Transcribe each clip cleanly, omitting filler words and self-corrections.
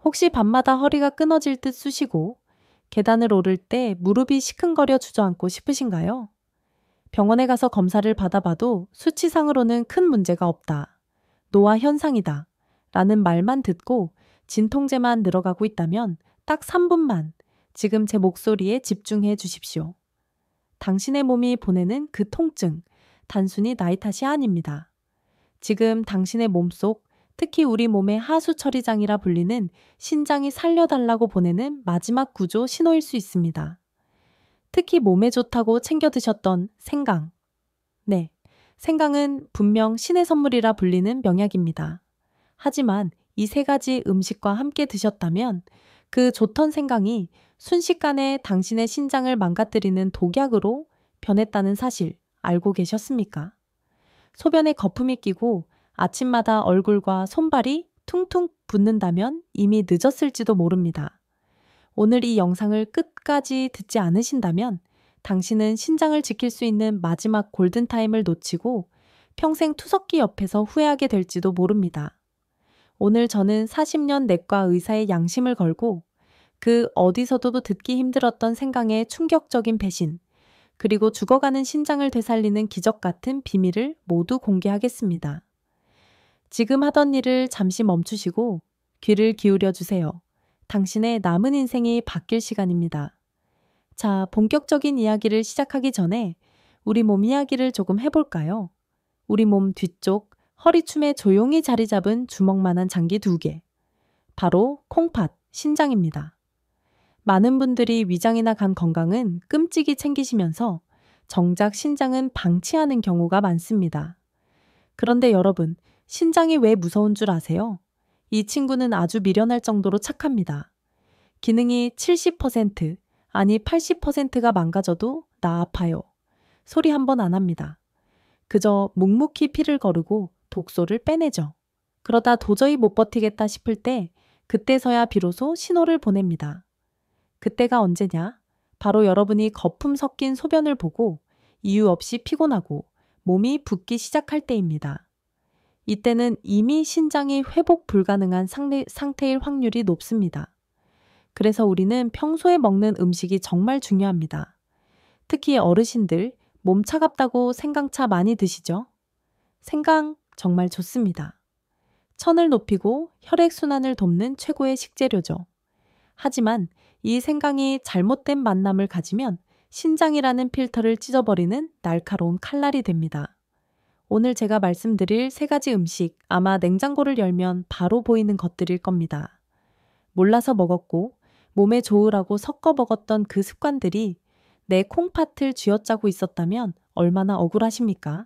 혹시 밤마다 허리가 끊어질 듯 쑤시고 계단을 오를 때 무릎이 시큰거려 주저앉고 싶으신가요? 병원에 가서 검사를 받아봐도 수치상으로는 큰 문제가 없다. 노화 현상이다. 라는 말만 듣고 진통제만 늘어가고 있다면 딱 3분만 지금 제 목소리에 집중해 주십시오. 당신의 몸이 보내는 그 통증, 단순히 나이 탓이 아닙니다. 지금 당신의 몸속, 특히 우리 몸의 하수처리장이라 불리는 신장이 살려달라고 보내는 마지막 구조 신호일 수 있습니다. 특히 몸에 좋다고 챙겨 드셨던 생강. 네, 생강은 분명 신의 선물이라 불리는 명약입니다. 하지만 이 세 가지 음식과 함께 드셨다면 그 좋던 생강이 순식간에 당신의 신장을 망가뜨리는 독약으로 변했다는 사실 알고 계셨습니까? 소변에 거품이 끼고 아침마다 얼굴과 손발이 퉁퉁 붓는다면 이미 늦었을지도 모릅니다. 오늘 이 영상을 끝까지 듣지 않으신다면 당신은 신장을 지킬 수 있는 마지막 골든타임을 놓치고 평생 투석기 옆에서 후회하게 될지도 모릅니다. 오늘 저는 40년 내과 의사의 양심을 걸고 그 어디서도 듣기 힘들었던 생강의 충격적인 배신, 그리고 죽어가는 신장을 되살리는 기적 같은 비밀을 모두 공개하겠습니다. 지금 하던 일을 잠시 멈추시고 귀를 기울여 주세요. 당신의 남은 인생이 바뀔 시간입니다. 자, 본격적인 이야기를 시작하기 전에 우리 몸 이야기를 조금 해볼까요? 우리 몸 뒤쪽 허리춤에 조용히 자리 잡은 주먹만한 장기 2개. 바로 콩팥, 신장입니다. 많은 분들이 위장이나 간 건강은 끔찍이 챙기시면서 정작 신장은 방치하는 경우가 많습니다. 그런데 여러분, 신장이 왜 무서운 줄 아세요? 이 친구는 아주 미련할 정도로 착합니다. 기능이 70%, 아니 80%가 망가져도 나 아파요. 소리 한 번 안 합니다. 그저 묵묵히 피를 거르고 독소를 빼내죠. 그러다 도저히 못 버티겠다 싶을 때 그때서야 비로소 신호를 보냅니다. 그때가 언제냐? 바로 여러분이 거품 섞인 소변을 보고 이유 없이 피곤하고 몸이 붓기 시작할 때입니다. 이때는 이미 신장이 회복 불가능한 상태일 확률이 높습니다. 그래서 우리는 평소에 먹는 음식이 정말 중요합니다. 특히 어르신들, 몸 차갑다고 생강차 많이 드시죠? 생강 정말 좋습니다. 천을 높이고 혈액순환을 돕는 최고의 식재료죠. 하지만 이 생강이 잘못된 만남을 가지면 신장이라는 필터를 찢어버리는 날카로운 칼날이 됩니다. 오늘 제가 말씀드릴 3가지 음식, 아마 냉장고를 열면 바로 보이는 것들일 겁니다. 몰라서 먹었고 몸에 좋으라고 섞어 먹었던 그 습관들이 내 콩팥을 쥐어짜고 있었다면 얼마나 억울하십니까?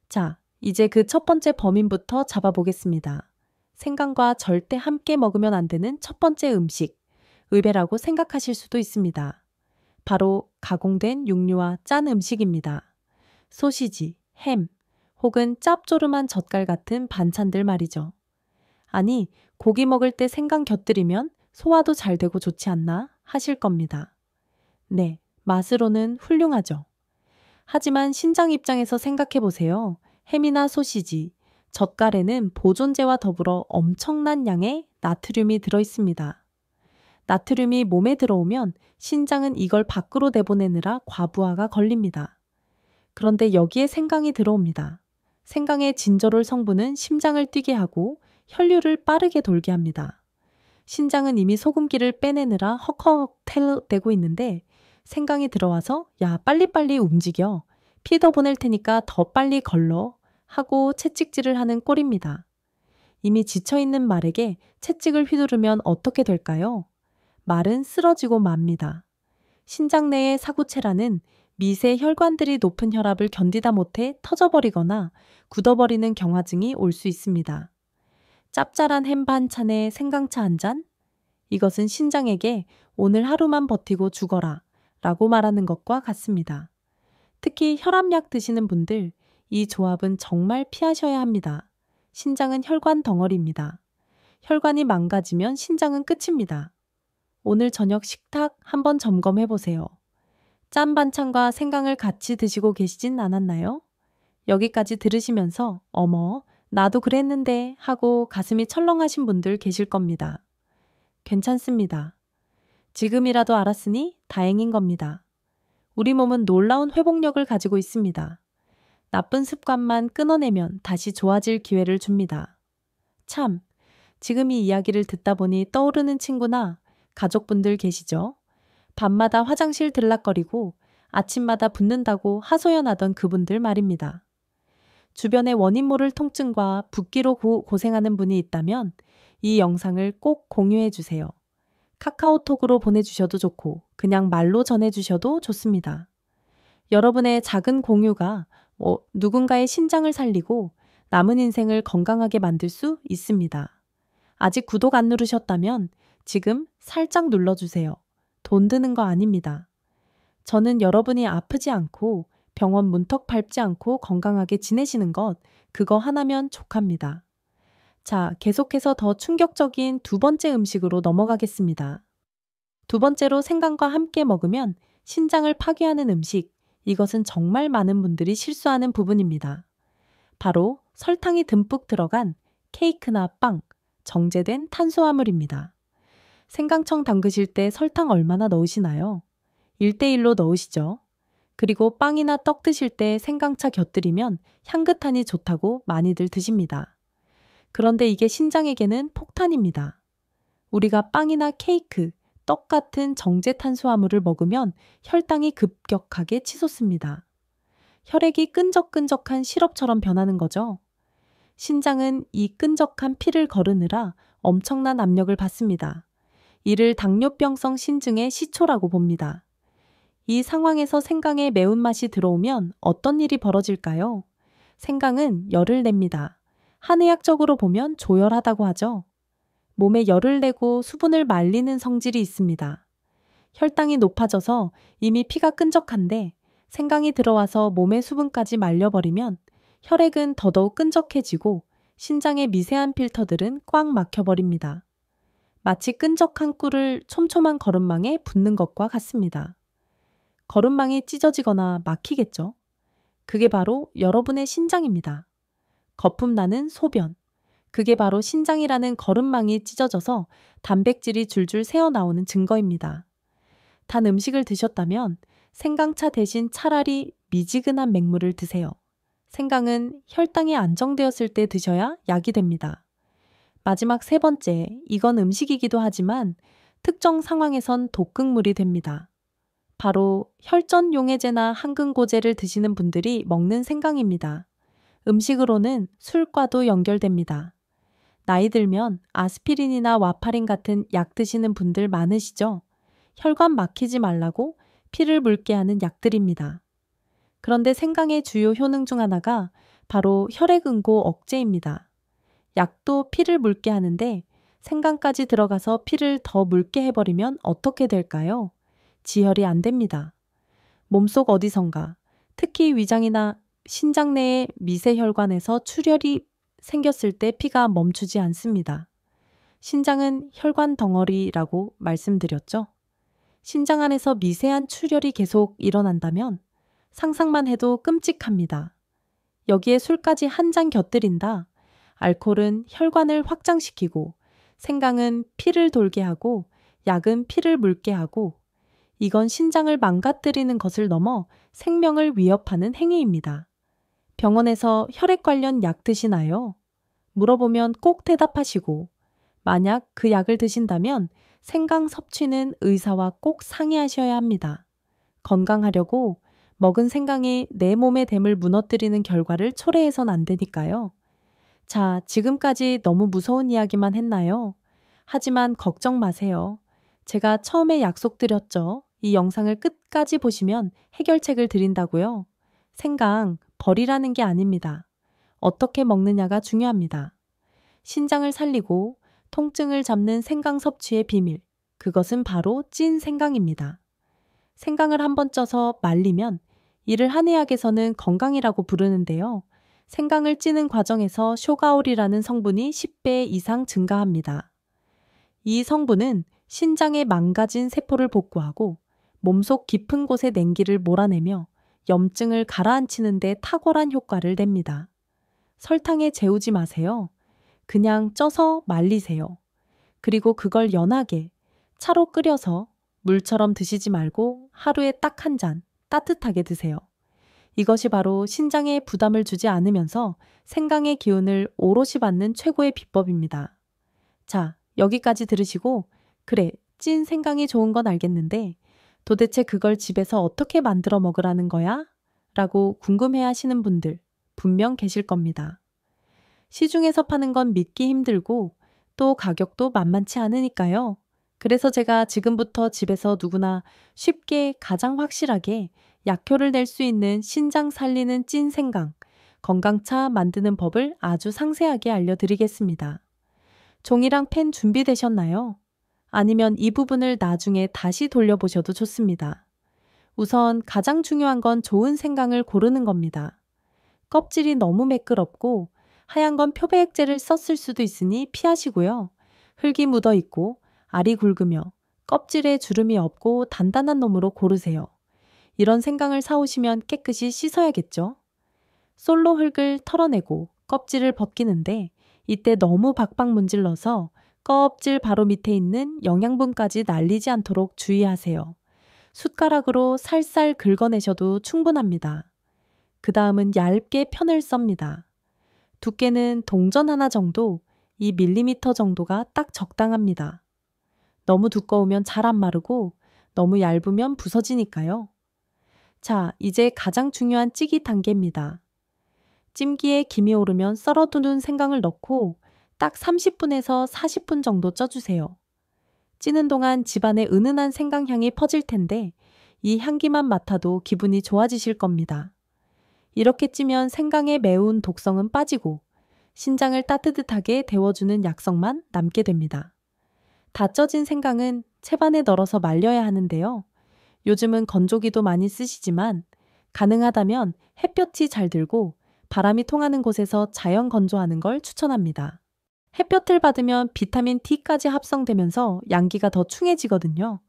자, 이제 그 첫 번째 범인부터 잡아보겠습니다. 생강과 절대 함께 먹으면 안 되는 첫 번째 음식, 의외라고 생각하실 수도 있습니다. 바로 가공된 육류와 짠 음식입니다. 소시지, 햄, 혹은 짭조름한 젓갈 같은 반찬들 말이죠. 아니, 고기 먹을 때 생강 곁들이면 소화도 잘 되고 좋지 않나 하실 겁니다. 네, 맛으로는 훌륭하죠. 하지만 신장 입장에서 생각해 보세요. 햄이나 소시지, 젓갈에는 보존제와 더불어 엄청난 양의 나트륨이 들어있습니다. 나트륨이 몸에 들어오면 신장은 이걸 밖으로 내보내느라 과부하가 걸립니다. 그런데 여기에 생강이 들어옵니다. 생강의 진저롤 성분은 심장을 뛰게 하고 혈류를 빠르게 돌게 합니다. 신장은 이미 소금기를 빼내느라 헉헉대고 있는데 생강이 들어와서 야 빨리빨리 움직여. 피 더 보낼 테니까 더 빨리 걸러 하고 채찍질을 하는 꼴입니다. 이미 지쳐있는 말에게 채찍을 휘두르면 어떻게 될까요? 말은 쓰러지고 맙니다. 신장 내의 사구체라는 미세 혈관들이 높은 혈압을 견디다 못해 터져버리거나 굳어버리는 경화증이 올 수 있습니다. 짭짤한 햄 반찬에 생강차 한 잔? 이것은 신장에게 오늘 하루만 버티고 죽어라 라고 말하는 것과 같습니다. 특히 혈압약 드시는 분들, 이 조합은 정말 피하셔야 합니다. 신장은 혈관 덩어리입니다. 혈관이 망가지면 신장은 끝입니다. 오늘 저녁 식탁 한번 점검해 보세요. 짠 반찬과 생강을 같이 드시고 계시진 않았나요? 여기까지 들으시면서 어머, 나도 그랬는데 하고 가슴이 철렁하신 분들 계실 겁니다. 괜찮습니다. 지금이라도 알았으니 다행인 겁니다. 우리 몸은 놀라운 회복력을 가지고 있습니다. 나쁜 습관만 끊어내면 다시 좋아질 기회를 줍니다. 참, 지금 이 이야기를 듣다 보니 떠오르는 친구나 가족분들 계시죠? 밤마다 화장실 들락거리고 아침마다 붓는다고 하소연하던 그분들 말입니다. 주변에 원인 모를 통증과 붓기로 고생하는 분이 있다면 이 영상을 꼭 공유해 주세요. 카카오톡으로 보내주셔도 좋고 그냥 말로 전해주셔도 좋습니다. 여러분의 작은 공유가 누군가의 신장을 살리고 남은 인생을 건강하게 만들 수 있습니다. 아직 구독 안 누르셨다면 지금 살짝 눌러주세요. 돈 드는 거 아닙니다. 저는 여러분이 아프지 않고 병원 문턱 밟지 않고 건강하게 지내시는 것, 그거 하나면 족합니다. 자, 계속해서 더 충격적인 두 번째 음식으로 넘어가겠습니다. 두 번째로 생강과 함께 먹으면 신장을 파괴하는 음식, 이것은 정말 많은 분들이 실수하는 부분입니다. 바로 설탕이 듬뿍 들어간 케이크나 빵, 정제된 탄수화물입니다. 생강청 담그실 때 설탕 얼마나 넣으시나요? 1대1로 넣으시죠. 그리고 빵이나 떡 드실 때 생강차 곁들이면 향긋하니 좋다고 많이들 드십니다. 그런데 이게 신장에게는 폭탄입니다. 우리가 빵이나 케이크, 떡 같은 정제 탄수화물을 먹으면 혈당이 급격하게 치솟습니다. 혈액이 끈적끈적한 시럽처럼 변하는 거죠. 신장은 이 끈적한 피를 거르느라 엄청난 압력을 받습니다. 이를 당뇨병성 신증의 시초라고 봅니다. 이 상황에서 생강에 매운맛이 들어오면 어떤 일이 벌어질까요? 생강은 열을 냅니다. 한의학적으로 보면 조열하다고 하죠. 몸에 열을 내고 수분을 말리는 성질이 있습니다. 혈당이 높아져서 이미 피가 끈적한데 생강이 들어와서 몸의 수분까지 말려버리면 혈액은 더더욱 끈적해지고 신장의 미세한 필터들은 꽉 막혀버립니다. 마치 끈적한 꿀을 촘촘한 거름망에 붓는 것과 같습니다. 거름망이 찢어지거나 막히겠죠? 그게 바로 여러분의 신장입니다. 거품 나는 소변. 그게 바로 신장이라는 거름망이 찢어져서 단백질이 줄줄 새어나오는 증거입니다. 단 음식을 드셨다면 생강차 대신 차라리 미지근한 맹물을 드세요. 생강은 혈당이 안정되었을 때 드셔야 약이 됩니다. 마지막 세 번째, 이건 음식이기도 하지만 특정 상황에선 독극물이 됩니다. 바로 혈전용해제나 항근고제를 드시는 분들이 먹는 생강입니다. 음식으로는 술과도 연결됩니다. 나이 들면 아스피린이나 와파린 같은 약 드시는 분들 많으시죠? 혈관 막히지 말라고 피를 묽게 하는 약들입니다. 그런데 생강의 주요 효능 중 하나가 바로 혈액응고 억제입니다. 약도 피를 묽게 하는데 생강까지 들어가서 피를 더 묽게 해버리면 어떻게 될까요? 지혈이 안 됩니다. 몸속 어디선가, 특히 위장이나 신장 내의 미세혈관에서 출혈이 생겼을 때 피가 멈추지 않습니다. 신장은 혈관 덩어리라고 말씀드렸죠. 신장 안에서 미세한 출혈이 계속 일어난다면 상상만 해도 끔찍합니다. 여기에 술까지 한 잔 곁들인다. 알코올은 혈관을 확장시키고 생강은 피를 돌게 하고 약은 피를 묽게 하고 이건 신장을 망가뜨리는 것을 넘어 생명을 위협하는 행위입니다. 병원에서 혈액 관련 약 드시나요? 물어보면 꼭 대답하시고 만약 그 약을 드신다면 생강 섭취는 의사와 꼭 상의하셔야 합니다. 건강하려고 먹은 생강이 내 몸의 댐을 무너뜨리는 결과를 초래해선 안 되니까요. 자, 지금까지 너무 무서운 이야기만 했나요? 하지만 걱정 마세요. 제가 처음에 약속드렸죠. 이 영상을 끝까지 보시면 해결책을 드린다고요. 생강 버리라는 게 아닙니다. 어떻게 먹느냐가 중요합니다. 신장을 살리고 통증을 잡는 생강 섭취의 비밀, 그것은 바로 찐 생강입니다. 생강을 한번 쪄서 말리면 이를 한의학에서는 건강이라고 부르는데요. 생강을 찌는 과정에서 쇼가올이라는 성분이 10배 이상 증가합니다. 이 성분은 신장의 망가진 세포를 복구하고 몸속 깊은 곳의 냉기를 몰아내며 염증을 가라앉히는 데 탁월한 효과를 냅니다. 설탕에 재우지 마세요. 그냥 쪄서 말리세요. 그리고 그걸 연하게 차로 끓여서 물처럼 드시지 말고 하루에 딱 한 잔 따뜻하게 드세요. 이것이 바로 신장에 부담을 주지 않으면서 생강의 기운을 오롯이 받는 최고의 비법입니다. 자, 여기까지 들으시고 그래, 찐 생강이 좋은 건 알겠는데 도대체 그걸 집에서 어떻게 만들어 먹으라는 거야? 라고 궁금해 하시는 분들 분명 계실 겁니다. 시중에서 파는 건 믿기 힘들고 또 가격도 만만치 않으니까요. 그래서 제가 지금부터 집에서 누구나 쉽게 가장 확실하게 약효를 낼 수 있는 신장 살리는 찐 생강, 건강차 만드는 법을 아주 상세하게 알려드리겠습니다. 종이랑 펜 준비되셨나요? 아니면 이 부분을 나중에 다시 돌려보셔도 좋습니다. 우선 가장 중요한 건 좋은 생강을 고르는 겁니다. 껍질이 너무 매끄럽고 하얀 건 표백제를 썼을 수도 있으니 피하시고요. 흙이 묻어 있고 알이 굵으며 껍질에 주름이 없고 단단한 놈으로 고르세요. 이런 생강을 사오시면 깨끗이 씻어야겠죠? 솔로 흙을 털어내고 껍질을 벗기는데 이때 너무 박박 문질러서 껍질 바로 밑에 있는 영양분까지 날리지 않도록 주의하세요. 숟가락으로 살살 긁어내셔도 충분합니다. 그 다음은 얇게 편을 썹니다. 두께는 동전 하나 정도, 2mm 정도가 딱 적당합니다. 너무 두꺼우면 잘 안 마르고 너무 얇으면 부서지니까요. 자, 이제 가장 중요한 찌기 단계입니다. 찜기에 김이 오르면 썰어두는 생강을 넣고 딱 30분에서 40분 정도 쪄주세요. 찌는 동안 집안에 은은한 생강향이 퍼질 텐데 이 향기만 맡아도 기분이 좋아지실 겁니다. 이렇게 찌면 생강의 매운 독성은 빠지고 신장을 따뜻하게 데워주는 약성만 남게 됩니다. 다 쪄진 생강은 채반에 널어서 말려야 하는데요. 요즘은 건조기도 많이 쓰시지만 가능하다면 햇볕이 잘 들고 바람이 통하는 곳에서 자연 건조하는 걸 추천합니다. 햇볕을 받으면 비타민 D까지 합성되면서 양기가 더 충해지거든요.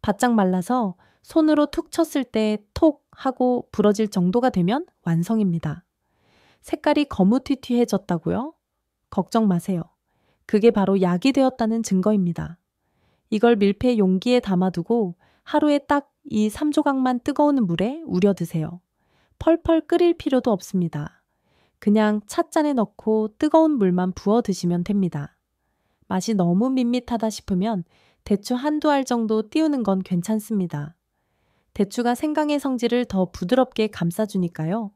바짝 말라서 손으로 툭 쳤을 때 톡 하고 부러질 정도가 되면 완성입니다. 색깔이 거무튀튀해졌다고요? 걱정 마세요. 그게 바로 약이 되었다는 증거입니다. 이걸 밀폐 용기에 담아두고 하루에 딱 이 3조각만 뜨거운 물에 우려 드세요. 펄펄 끓일 필요도 없습니다. 그냥 찻잔에 넣고 뜨거운 물만 부어 드시면 됩니다. 맛이 너무 밋밋하다 싶으면 대추 한두 알 정도 띄우는 건 괜찮습니다. 대추가 생강의 성질을 더 부드럽게 감싸주니까요.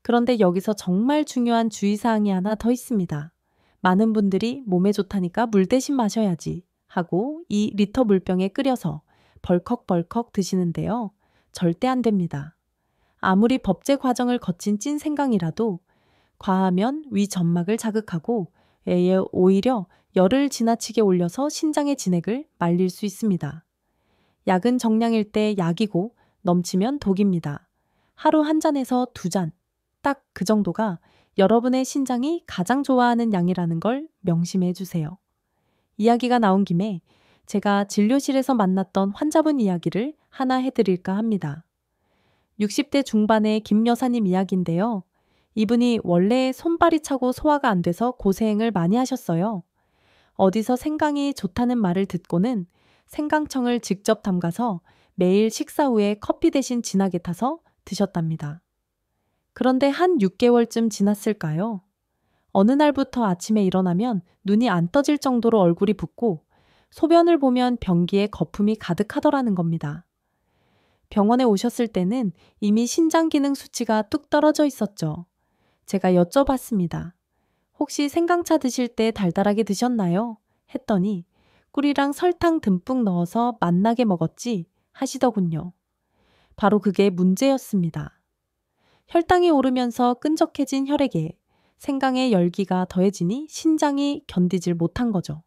그런데 여기서 정말 중요한 주의사항이 하나 더 있습니다. 많은 분들이 몸에 좋다니까 물 대신 마셔야지 하고 2리터 물병에 끓여서 벌컥벌컥 드시는데요. 절대 안 됩니다. 아무리 법제 과정을 거친 찐 생강이라도 과하면 위 점막을 자극하고 애에 오히려 열을 지나치게 올려서 신장의 진액을 말릴 수 있습니다. 약은 정량일 때 약이고 넘치면 독입니다. 하루 한 잔에서 2잔, 딱 그 정도가 여러분의 신장이 가장 좋아하는 양이라는 걸 명심해 주세요. 이야기가 나온 김에 제가 진료실에서 만났던 환자분 이야기를 하나 해드릴까 합니다. 60대 중반의 김 여사님 이야기인데요. 이분이 원래 손발이 차고 소화가 안 돼서 고생을 많이 하셨어요. 어디서 생강이 좋다는 말을 듣고는 생강청을 직접 담가서 매일 식사 후에 커피 대신 진하게 타서 드셨답니다. 그런데 한 6개월쯤 지났을까요? 어느 날부터 아침에 일어나면 눈이 안 떠질 정도로 얼굴이 붓고 소변을 보면 변기에 거품이 가득하더라는 겁니다. 병원에 오셨을 때는 이미 신장 기능 수치가 뚝 떨어져 있었죠. 제가 여쭤봤습니다. 혹시 생강차 드실 때 달달하게 드셨나요? 했더니 꿀이랑 설탕 듬뿍 넣어서 맛나게 먹었지 하시더군요. 바로 그게 문제였습니다. 혈당이 오르면서 끈적해진 혈액에 생강의 열기가 더해지니 신장이 견디질 못한 거죠.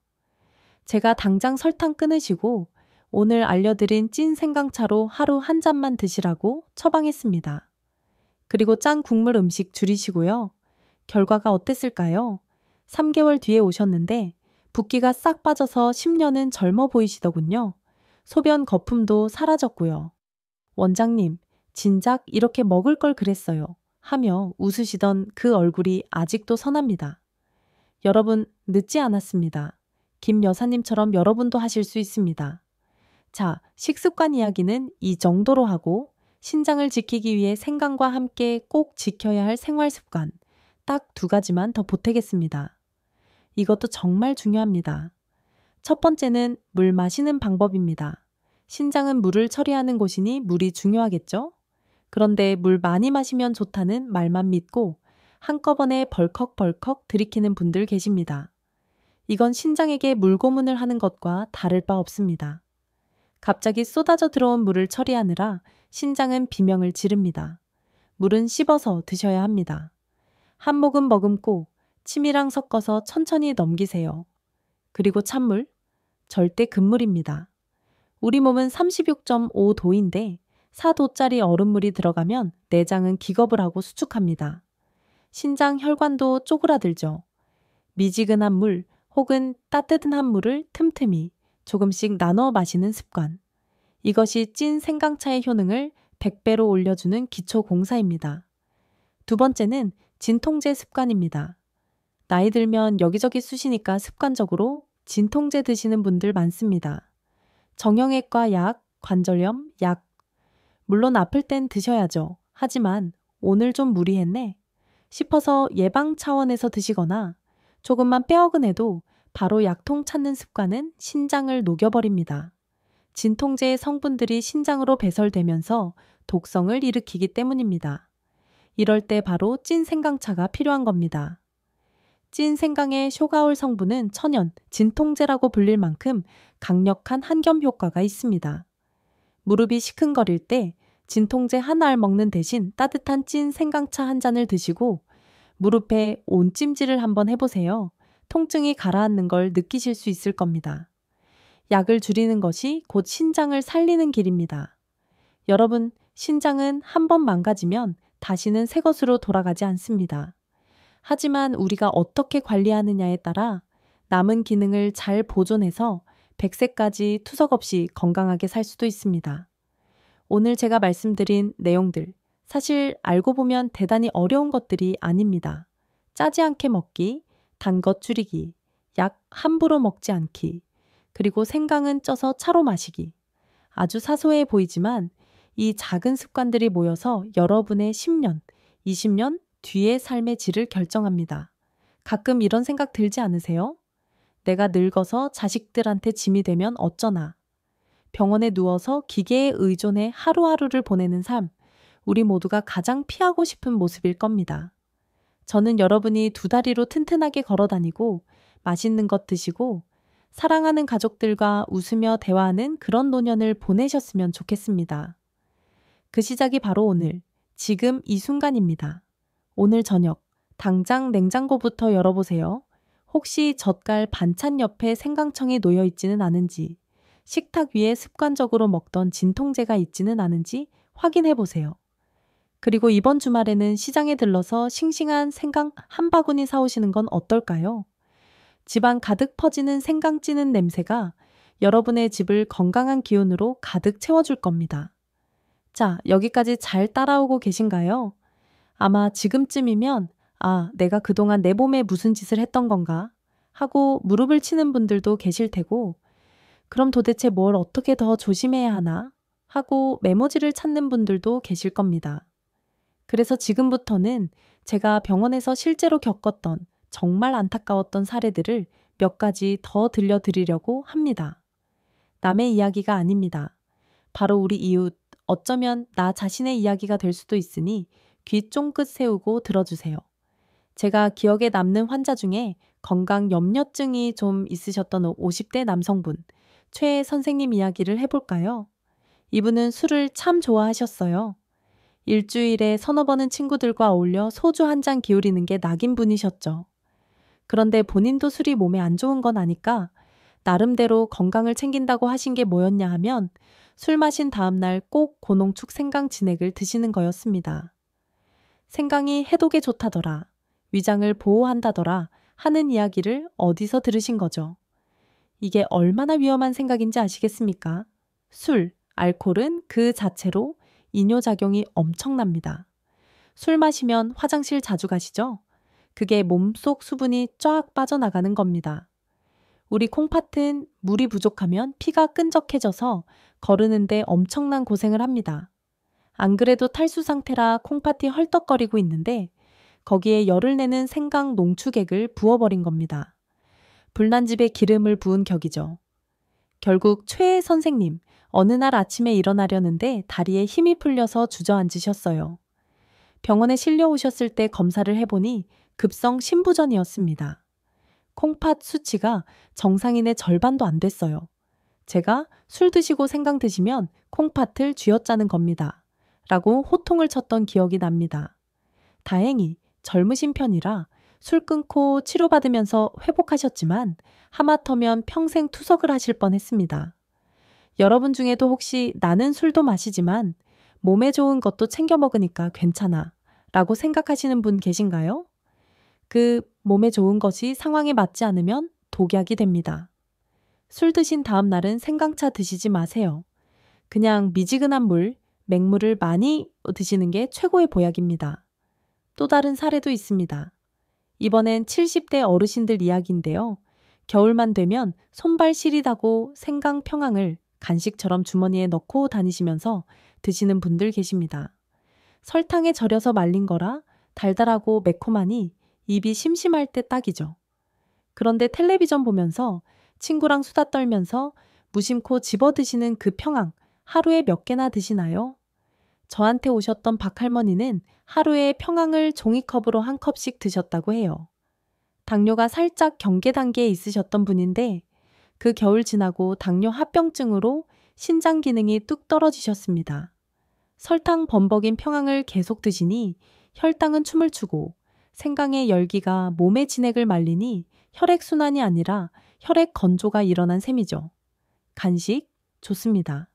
제가 당장 설탕 끊으시고 오늘 알려드린 찐 생강차로 하루 한 잔만 드시라고 처방했습니다. 그리고 짠 국물 음식 줄이시고요. 결과가 어땠을까요? 3개월 뒤에 오셨는데 붓기가 싹 빠져서 10년은 젊어 보이시더군요. 소변 거품도 사라졌고요. 원장님, 진작 이렇게 먹을 걸 그랬어요. 하며 웃으시던 그 얼굴이 아직도 선합니다. 여러분, 늦지 않았습니다. 김 여사님처럼 여러분도 하실 수 있습니다. 자, 식습관 이야기는 이 정도로 하고 신장을 지키기 위해 생강과 함께 꼭 지켜야 할 생활 습관 딱 2가지만 더 보태겠습니다. 이것도 정말 중요합니다. 첫 번째는 물 마시는 방법입니다. 신장은 물을 처리하는 곳이니 물이 중요하겠죠? 그런데 물 많이 마시면 좋다는 말만 믿고 한꺼번에 벌컥벌컥 들이키는 분들 계십니다. 이건 신장에게 물고문을 하는 것과 다를 바 없습니다. 갑자기 쏟아져 들어온 물을 처리하느라 신장은 비명을 지릅니다. 물은 씹어서 드셔야 합니다. 한 모금 머금고 침이랑 섞어서 천천히 넘기세요. 그리고 찬물? 절대 금물입니다. 우리 몸은 36.5도인데 4도짜리 얼음물이 들어가면 내장은 기겁을 하고 수축합니다. 신장 혈관도 쪼그라들죠. 미지근한 물 혹은 따뜻한 물을 틈틈이 조금씩 나눠 마시는 습관. 이것이 찐 생강차의 효능을 100배로 올려주는 기초 공사입니다. 2번째는 진통제 습관입니다. 나이 들면 여기저기 쑤시니까 습관적으로 진통제 드시는 분들 많습니다. 정형외과 약, 관절염 약. 물론 아플 땐 드셔야죠. 하지만 오늘 좀 무리했네 싶어서 예방 차원에서 드시거나 조금만 빼어근해도 바로 약통 찾는 습관은 신장을 녹여버립니다. 진통제의 성분들이 신장으로 배설되면서 독성을 일으키기 때문입니다. 이럴 때 바로 찐 생강차가 필요한 겁니다. 찐 생강의 쇼가올 성분은 천연, 진통제라고 불릴 만큼 강력한 한겸 효과가 있습니다. 무릎이 시큰거릴 때 진통제 하나를 먹는 대신 따뜻한 찐 생강차 한 잔을 드시고 무릎에 온찜질을 한번 해보세요. 통증이 가라앉는 걸 느끼실 수 있을 겁니다. 약을 줄이는 것이 곧 신장을 살리는 길입니다. 여러분, 신장은 한 번 망가지면 다시는 새 것으로 돌아가지 않습니다. 하지만 우리가 어떻게 관리하느냐에 따라 남은 기능을 잘 보존해서 100세까지 투석 없이 건강하게 살 수도 있습니다. 오늘 제가 말씀드린 내용들, 사실 알고 보면 대단히 어려운 것들이 아닙니다. 짜지 않게 먹기, 단 것 줄이기, 약 함부로 먹지 않기, 그리고 생강은 쪄서 차로 마시기. 아주 사소해 보이지만 이 작은 습관들이 모여서 여러분의 10년, 20년 뒤의 삶의 질을 결정합니다. 가끔 이런 생각 들지 않으세요? 내가 늙어서 자식들한테 짐이 되면 어쩌나. 병원에 누워서 기계에 의존해 하루하루를 보내는 삶, 우리 모두가 가장 피하고 싶은 모습일 겁니다. 저는 여러분이 2다리로 튼튼하게 걸어다니고 맛있는 것 드시고 사랑하는 가족들과 웃으며 대화하는 그런 노년을 보내셨으면 좋겠습니다. 그 시작이 바로 오늘, 지금 이 순간입니다. 오늘 저녁, 당장 냉장고부터 열어보세요. 혹시 젓갈 반찬 옆에 생강청이 놓여 있지는 않은지, 식탁 위에 습관적으로 먹던 진통제가 있지는 않은지 확인해 보세요. 그리고 이번 주말에는 시장에 들러서 싱싱한 생강 한 바구니 사오시는 건 어떨까요? 집안 가득 퍼지는 생강 찌는 냄새가 여러분의 집을 건강한 기운으로 가득 채워줄 겁니다. 자, 여기까지 잘 따라오고 계신가요? 아마 지금쯤이면 내가 그동안 내 몸에 무슨 짓을 했던 건가? 하고 무릎을 치는 분들도 계실 테고 그럼 도대체 뭘 어떻게 더 조심해야 하나? 하고 메모지를 찾는 분들도 계실 겁니다. 그래서 지금부터는 제가 병원에서 실제로 겪었던 정말 안타까웠던 사례들을 몇 가지 더 들려드리려고 합니다. 남의 이야기가 아닙니다. 바로 우리 이웃, 어쩌면 나 자신의 이야기가 될 수도 있으니 귀 쫑긋 세우고 들어주세요. 제가 기억에 남는 환자 중에 건강 염려증이 좀 있으셨던 50대 남성분, 최 선생님 이야기를 해볼까요? 이분은 술을 참 좋아하셨어요. 일주일에 서너 번은 친구들과 어울려 소주 한 잔 기울이는 게 낙인 분이셨죠. 그런데 본인도 술이 몸에 안 좋은 건 아니까 나름대로 건강을 챙긴다고 하신 게 뭐였냐 하면 술 마신 다음날 꼭 고농축 생강 진액을 드시는 거였습니다. 생강이 해독에 좋다더라, 위장을 보호한다더라 하는 이야기를 어디서 들으신 거죠? 이게 얼마나 위험한 생각인지 아시겠습니까? 술, 알코올은 그 자체로 이뇨작용이 엄청납니다. 술 마시면 화장실 자주 가시죠? 그게 몸속 수분이 쫙 빠져나가는 겁니다. 우리 콩팥은 물이 부족하면 피가 끈적해져서 거르는데 엄청난 고생을 합니다. 안 그래도 탈수 상태라 콩팥이 헐떡거리고 있는데 거기에 열을 내는 생강 농축액을 부어버린 겁니다. 불난 집에 기름을 부은 격이죠. 결국 최 선생님, 어느 날 아침에 일어나려는데 다리에 힘이 풀려서 주저앉으셨어요. 병원에 실려오셨을 때 검사를 해보니 급성 심부전이었습니다. 콩팥 수치가 정상인의 절반도 안 됐어요. 제가 술 드시고 생강 드시면 콩팥을 쥐어짜는 겁니다. 라고 호통을 쳤던 기억이 납니다. 다행히 젊으신 편이라 술 끊고 치료받으면서 회복하셨지만 하마터면 평생 투석을 하실 뻔했습니다. 여러분 중에도 혹시 나는 술도 마시지만 몸에 좋은 것도 챙겨 먹으니까 괜찮아 라고 생각하시는 분 계신가요? 그 몸에 좋은 것이 상황에 맞지 않으면 독약이 됩니다. 술 드신 다음 날은 생강차 드시지 마세요. 그냥 미지근한 물, 맹물을 많이 드시는 게 최고의 보약입니다. 또 다른 사례도 있습니다. 이번엔 70대 어르신들 이야기인데요. 겨울만 되면 손발 시리다고 생강 평황을 간식처럼 주머니에 넣고 다니시면서 드시는 분들 계십니다. 설탕에 절여서 말린 거라 달달하고 매콤하니 입이 심심할 때 딱이죠. 그런데 텔레비전 보면서 친구랑 수다 떨면서 무심코 집어 드시는 그 평황 하루에 몇 개나 드시나요? 저한테 오셨던 박할머니는 하루에 평황을 종이컵으로 한 컵씩 드셨다고 해요. 당뇨가 살짝 경계 단계에 있으셨던 분인데 그 겨울 지나고 당뇨 합병증으로 신장 기능이 뚝 떨어지셨습니다. 설탕 범벅인 평황을 계속 드시니 혈당은 춤을 추고 생강의 열기가 몸의 진액을 말리니 혈액순환이 아니라 혈액 건조가 일어난 셈이죠. 간식 좋습니다.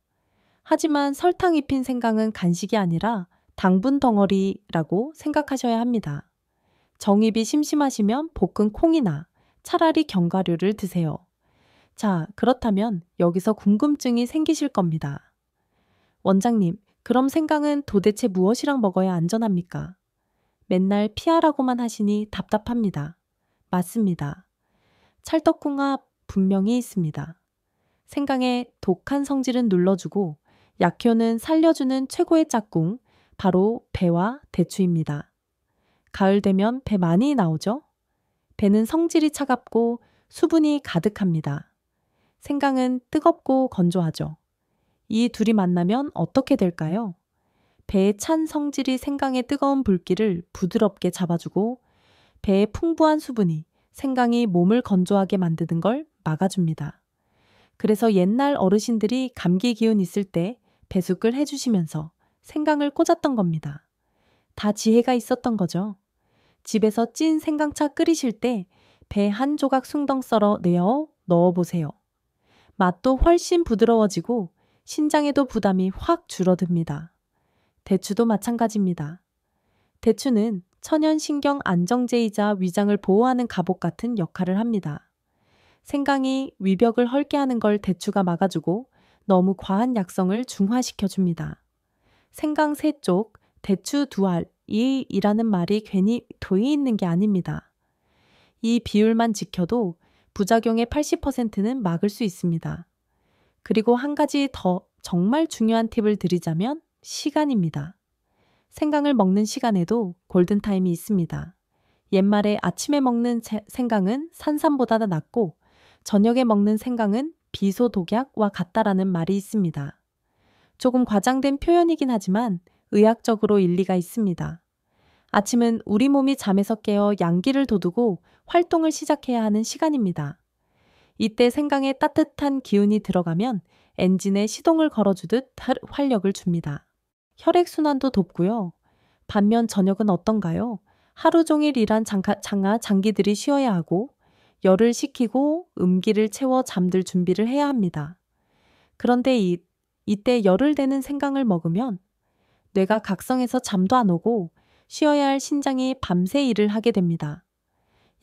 하지만 설탕 입힌 생강은 간식이 아니라 당분 덩어리라고 생각하셔야 합니다. 정입이 심심하시면 볶은 콩이나 차라리 견과류를 드세요. 자, 그렇다면 여기서 궁금증이 생기실 겁니다. 원장님, 그럼 생강은 도대체 무엇이랑 먹어야 안전합니까? 맨날 피하라고만 하시니 답답합니다. 맞습니다. 찰떡궁합 분명히 있습니다. 생강의 독한 성질은 눌러주고 약효는 살려주는 최고의 짝꿍, 바로 배와 대추입니다. 가을 되면 배 많이 나오죠? 배는 성질이 차갑고 수분이 가득합니다. 생강은 뜨겁고 건조하죠. 이 둘이 만나면 어떻게 될까요? 배의 찬 성질이 생강의 뜨거운 불길을 부드럽게 잡아주고 배의 풍부한 수분이 생강이 몸을 건조하게 만드는 걸 막아줍니다. 그래서 옛날 어르신들이 감기 기운 있을 때 배숙을 해주시면서 생강을 꽂았던 겁니다. 다 지혜가 있었던 거죠. 집에서 찐 생강차 끓이실 때 배 한 조각 숭덩 썰어 내어 넣어보세요. 맛도 훨씬 부드러워지고 신장에도 부담이 확 줄어듭니다. 대추도 마찬가지입니다. 대추는 천연신경 안정제이자 위장을 보호하는 갑옷 같은 역할을 합니다. 생강이 위벽을 헐게 하는 걸 대추가 막아주고 너무 과한 약성을 중화시켜줍니다. 생강 3쪽, 대추 2알이라는 말이 괜히 도의 있는 게 아닙니다. 이 비율만 지켜도 부작용의 80%는 막을 수 있습니다. 그리고 한 가지 더 정말 중요한 팁을 드리자면 시간입니다. 생강을 먹는 시간에도 골든타임이 있습니다. 옛말에 아침에 먹는 생강은 산삼보다 낫고 저녁에 먹는 생강은 비소독약과 같다라는 말이 있습니다. 조금 과장된 표현이긴 하지만 의학적으로 일리가 있습니다. 아침은 우리 몸이 잠에서 깨어 양기를 돋우고 활동을 시작해야 하는 시간입니다. 이때 생강에 따뜻한 기운이 들어가면 엔진에 시동을 걸어주듯 활력을 줍니다. 혈액순환도 돕고요. 반면 저녁은 어떤가요? 하루 종일 일한 장기들이 쉬어야 하고 열을 식히고 음기를 채워 잠들 준비를 해야 합니다. 그런데 이때 열을 대는 생강을 먹으면 뇌가 각성해서 잠도 안 오고 쉬어야 할 신장이 밤새 일을 하게 됩니다.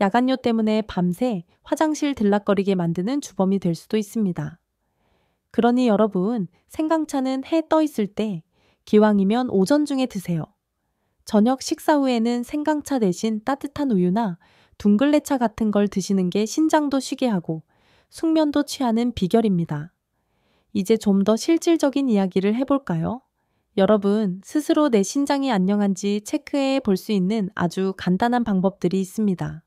야간요 때문에 밤새 화장실 들락거리게 만드는 주범이 될 수도 있습니다. 그러니 여러분, 생강차는 해 떠 있을 때 기왕이면 오전 중에 드세요. 저녁 식사 후에는 생강차 대신 따뜻한 우유나 둥글레차 같은 걸 드시는 게 신장도 쉬게 하고 숙면도 취하는 비결입니다. 이제 좀 더 실질적인 이야기를 해볼까요? 여러분, 스스로 내 신장이 안녕한지 체크해 볼 수 있는 아주 간단한 방법들이 있습니다.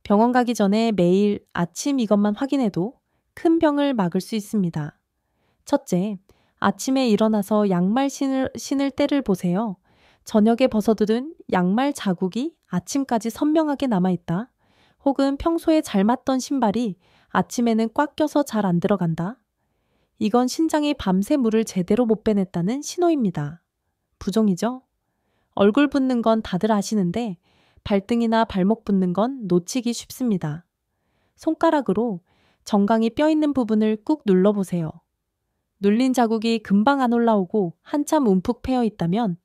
병원 가기 전에 매일 아침 이것만 확인해도 큰 병을 막을 수 있습니다. 첫째, 아침에 일어나서 양말 신을 때를 보세요. 저녁에 벗어둔 양말 자국이 아침까지 선명하게 남아있다. 혹은 평소에 잘 맞던 신발이 아침에는 꽉 껴서 잘 안 들어간다. 이건 신장이 밤새 물을 제대로 못 빼냈다는 신호입니다. 부종이죠? 얼굴 붓는 건 다들 아시는데 발등이나 발목 붓는 건 놓치기 쉽습니다. 손가락으로 정강이 뼈 있는 부분을 꾹 눌러보세요. 눌린 자국이 금방 안 올라오고 한참 움푹 패여 있다면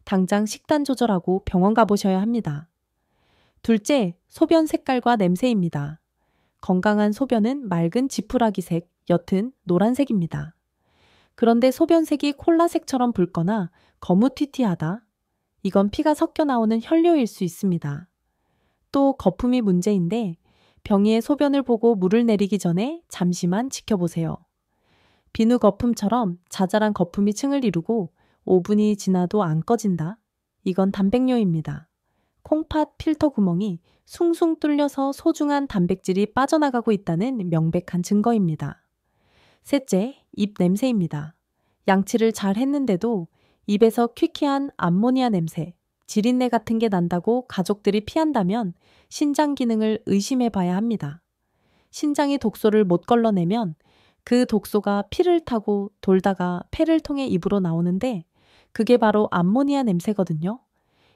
당장 식단 조절하고 병원 가보셔야 합니다. 둘째, 소변 색깔과 냄새입니다. 건강한 소변은 맑은 지푸라기색, 옅은 노란색입니다. 그런데 소변색이 콜라색처럼 붉거나 거무튀튀하다. 이건 피가 섞여 나오는 혈뇨일 수 있습니다. 또 거품이 문제인데 병이의 소변을 보고 물을 내리기 전에 잠시만 지켜보세요. 비누 거품처럼 자잘한 거품이 층을 이루고 5분이 지나도 안 꺼진다. 이건 단백뇨입니다. 콩팥 필터 구멍이 숭숭 뚫려서 소중한 단백질이 빠져나가고 있다는 명백한 증거입니다. 셋째, 입 냄새입니다. 양치를 잘 했는데도 입에서 퀴퀴한 암모니아 냄새, 지린내 같은 게 난다고 가족들이 피한다면 신장 기능을 의심해 봐야 합니다. 신장이 독소를 못 걸러내면 그 독소가 피를 타고 돌다가 폐를 통해 입으로 나오는데 그게 바로 암모니아 냄새거든요.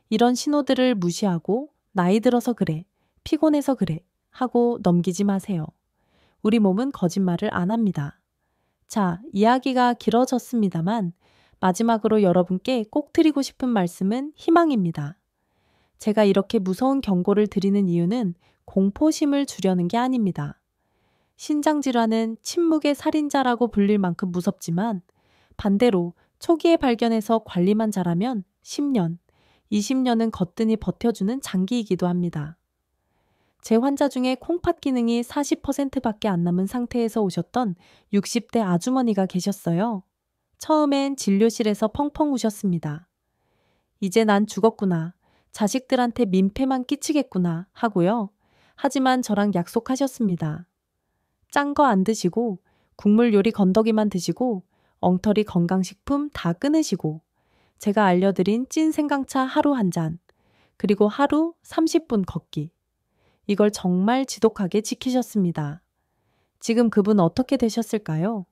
이런 신호들을 무시하고 나이 들어서 그래, 피곤해서 그래 하고 넘기지 마세요. 우리 몸은 거짓말을 안 합니다. 자, 이야기가 길어졌습니다만 마지막으로 여러분께 꼭 드리고 싶은 말씀은 희망입니다. 제가 이렇게 무서운 경고를 드리는 이유는 공포심을 주려는 게 아닙니다. 신장질환은 침묵의 살인자라고 불릴 만큼 무섭지만 반대로 초기에 발견해서 관리만 잘하면 10년, 20년은 거뜬히 버텨주는 장기이기도 합니다. 제 환자 중에 콩팥 기능이 40%밖에 안 남은 상태에서 오셨던 60대 아주머니가 계셨어요. 처음엔 진료실에서 펑펑 우셨습니다. 이제 난 죽었구나. 자식들한테 민폐만 끼치겠구나 하고요. 하지만 저랑 약속하셨습니다. 짠 거 안 드시고 국물 요리 건더기만 드시고 엉터리 건강식품 다 끊으시고 제가 알려드린 찐 생강차 하루 한 잔, 그리고 하루 30분 걷기. 이걸 정말 지독하게 지키셨습니다. 지금 그분 어떻게 되셨을까요?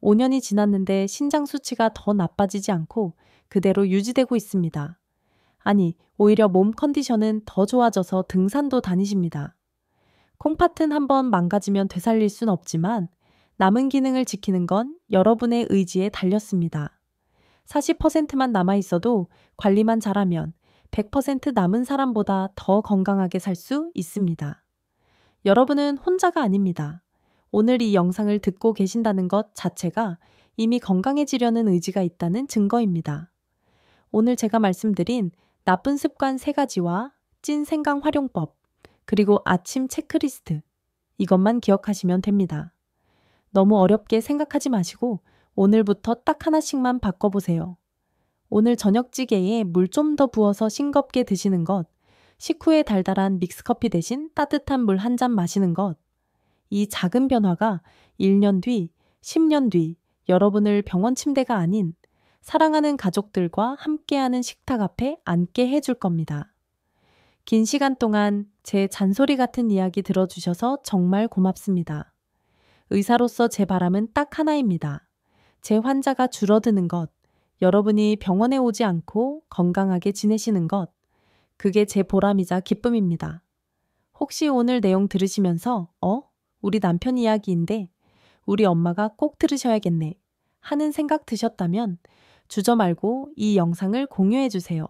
5년이 지났는데 신장 수치가 더 나빠지지 않고 그대로 유지되고 있습니다. 아니, 오히려 몸 컨디션은 더 좋아져서 등산도 다니십니다. 콩팥은 한번 망가지면 되살릴 순 없지만 남은 기능을 지키는 건 여러분의 의지에 달렸습니다. 40%만 남아있어도 관리만 잘하면 100% 남은 사람보다 더 건강하게 살 수 있습니다. 여러분은 혼자가 아닙니다. 오늘 이 영상을 듣고 계신다는 것 자체가 이미 건강해지려는 의지가 있다는 증거입니다. 오늘 제가 말씀드린 나쁜 습관 3가지와 찐 생강 활용법, 그리고 아침 체크리스트, 이것만 기억하시면 됩니다. 너무 어렵게 생각하지 마시고 오늘부터 딱 하나씩만 바꿔보세요. 오늘 저녁찌개에 물 좀 더 부어서 싱겁게 드시는 것, 식후에 달달한 믹스커피 대신 따뜻한 물 한 잔 마시는 것, 이 작은 변화가 1년 뒤, 10년 뒤 여러분을 병원 침대가 아닌 사랑하는 가족들과 함께하는 식탁 앞에 앉게 해줄 겁니다. 긴 시간 동안 제 잔소리 같은 이야기 들어주셔서 정말 고맙습니다. 의사로서 제 바람은 딱 하나입니다. 제 환자가 줄어드는 것, 여러분이 병원에 오지 않고 건강하게 지내시는 것, 그게 제 보람이자 기쁨입니다. 혹시 오늘 내용 들으시면서 우리 남편 이야기인데 우리 엄마가 꼭 들으셔야겠네 하는 생각 드셨다면 주저 말고 이 영상을 공유해 주세요.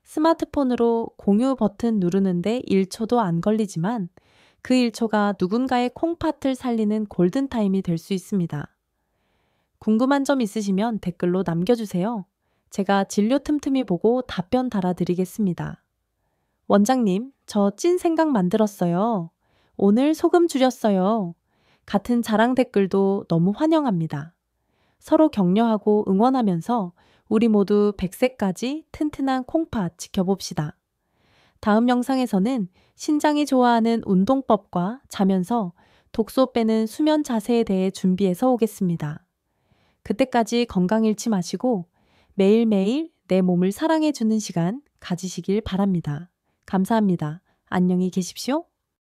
스마트폰으로 공유 버튼 누르는데 1초도 안 걸리지만 그 1초가 누군가의 콩팥을 살리는 골든타임이 될 수 있습니다. 궁금한 점 있으시면 댓글로 남겨주세요. 제가 진료 틈틈이 보고 답변 달아드리겠습니다. 원장님, 저 찐 생강 만들었어요. 오늘 소금 줄였어요. 같은 자랑 댓글도 너무 환영합니다. 서로 격려하고 응원하면서 우리 모두 100세까지 튼튼한 콩팥 지켜봅시다. 다음 영상에서는 신장이 좋아하는 운동법과 자면서 독소 빼는 수면 자세에 대해 준비해서 오겠습니다. 그때까지 건강 잃지 마시고 매일매일 내 몸을 사랑해주는 시간 가지시길 바랍니다. 감사합니다. 안녕히 계십시오.